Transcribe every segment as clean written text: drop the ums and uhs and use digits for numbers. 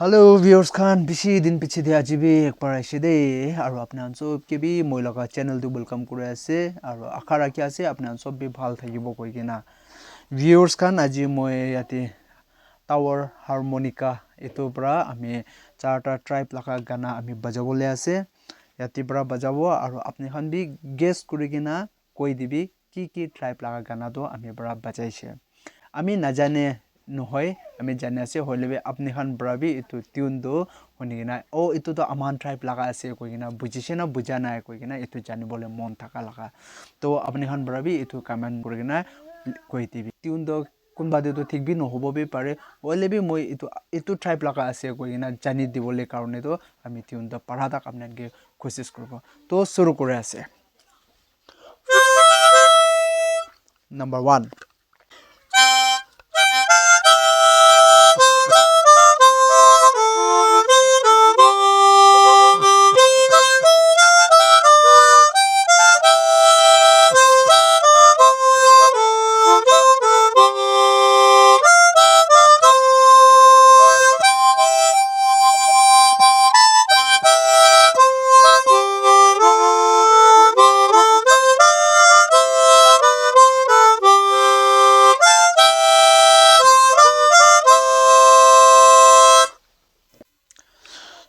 hello viewers Khan बेसी दिन पिछे दे আজি भी एक बार आइसे दे আৰু আপনান সব কে বি মই লগা চ্যানেল তো ওয়েলকাম কৰি আছে আৰু আশা ৰাখি আছে আপনান সব বি ভাল থাকিব কই কিনা ভিউয়াৰ্স খান আজি মই ইয়াতে টাৱাৰ হাৰমনিকা এটো পৰা আমি চাৰটা ট্ৰাইব লগা গানা আমি বাজাবলে আছে ইয়াতে পৰা বাজাব আৰু আপনি খান বি গেস কৰি কিনা কৈ দিবি কি ট্ৰাইব লগা গানা তো আমি পৰা বাজাইছে আমি নাজানে নহয় আমি জানি আছে হইলেবে আপনি খান ব্রাবি এটো টিউন দো হনিনা ও এটো তো আমান ট্রাইব লাগা আছে কইনা বুজিছে না বুজা নাই কইনা এটো জানিবলে মন থাকা লাগা তো আপনি খান ব্রাবি এটো কমেন্ট করিনা কই দিবি টিউন দো কোনবা দে তো ঠিক বি নহবো বি পারে হইলেবে মই এটো ট্রাইব লাগা আছে কইনা জানি দিবলে কারণে তো আমি টিউন দো পড়া তাক আপনাকে কোশিশ করব তো শুরু করে আছে নাম্বার 1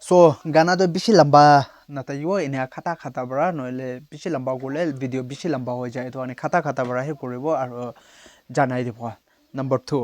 So गाना तो बिशी लंबा नातायो इने खाता खाता बरा नहले बिशी लंबा गले भिडिओ बिशी लंबा हो जाए तो आने खाता खाता बरा हे करिबो आरो जानाय दिबो नंबर 2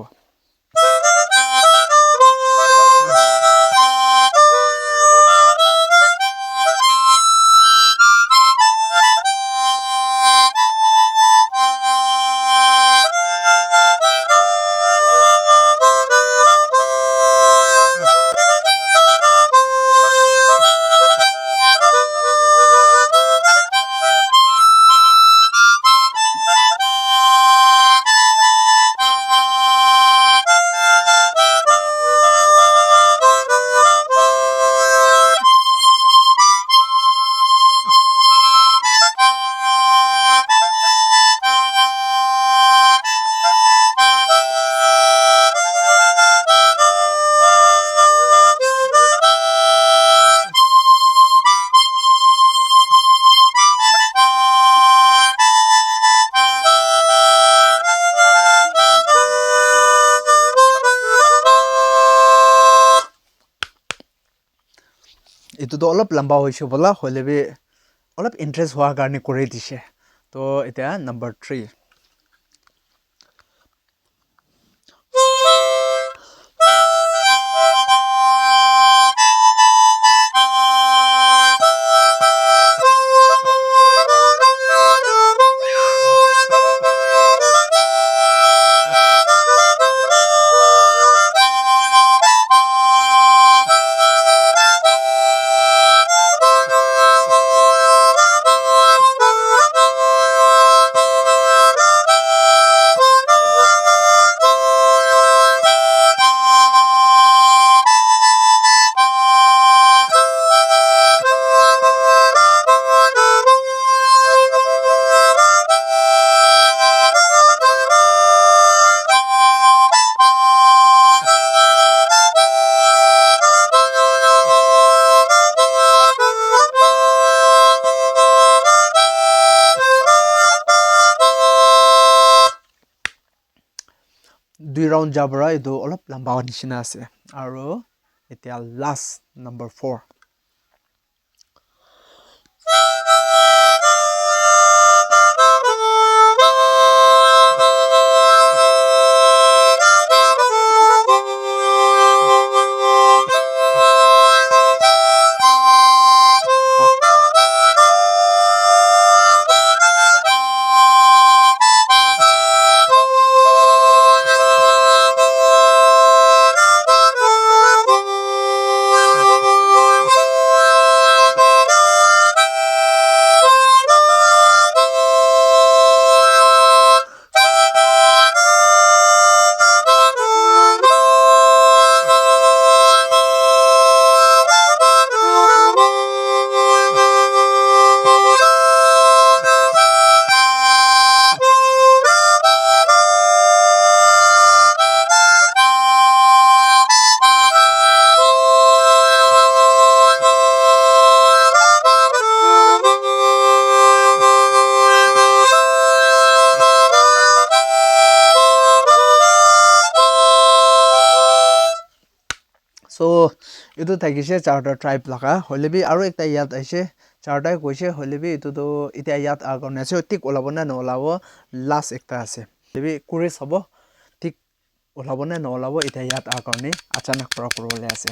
এটো তো অলপ লম্বা হইছে বলা হলেবে অলপ ইন্টারেস্ট হওয়ার কারণে করে দিছে তো এটা নাম্বার 3 দুই রাউন্ড যাবরা এটো অলপ লম্বা নিচিনা আছে আৰু এতিয়া লাস্ট নাম্বাৰ 4 সো এইটো থাকিছে চাৰটা ট্ৰাইব লগা হলেবি আৰু একটা ইয়াত আহিছে চাৰটাই কৈছে হলেবি এইটোতো এতিয়া ইয়াত কাৰণে আছে ঠিক ওলাব না নলাব লাষ্ট একটা আছে হলেবি কৰি চাব ঠিক ওলাব না নলাব এতিয়া ইয়াত কাৰণে আচানক পৰা কৰিবলৈ আছে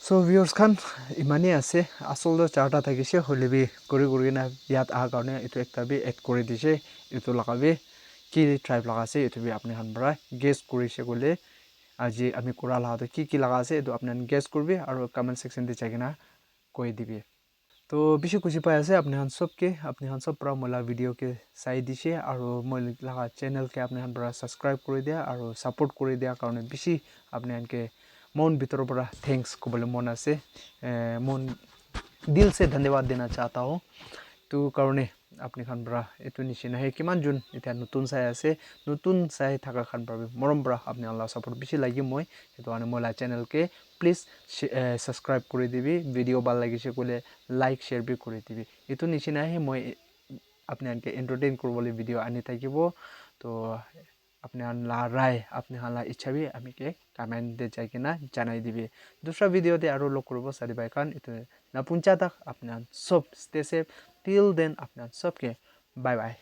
So viewers kan imani ase asol do charta thakise holebi kuri na yat aha karone etu ekta bi add kori dise etu lagabe ki tribe laga ase etu bi apni han bara guess korise gole aji ami kura la to ki laga ase etu apni guess korbe aru comment section te jagina koi dibe to bishi kuchi pai ase apni han sob pra mola video ke sai dise aru moi laga channel ke apni han bara subscribe kori dia aru support kori dia karone bishi apni han ke मन भीतर बड़ा thanks को बोले मन आसे मन दिल से धन्यवाद देना चाहता हूँ तो कारण अपनी खान बड़ा इतु निशिना है किमान जुन इतना नतुन साय आसे नतुन साय थाका खान बड़ा मरम बड़ा अपने अल्लाह सपोर्ट बिशी लगी मैं तो आने मोला चैनल के प्लीज सब्सक्राइब कर दिबी वीडियो बाल लगी से कोले लाइक शेयर भी कर दिबी इतु निशिना है मैं अपने आनके एंटरटेन कर बोले वीडियो आनी থাকিব तो अपने ला राय अपने हाला इच्छा भी आमी के कमेंट दे जाके ना जानाई दिबे दूसरा वीडियो दे आरो लोग करबो सारी भाई खान इतने ना पुंचा तक अपने सब स्टे सेफ टिल देन अपने सब के बाय बाय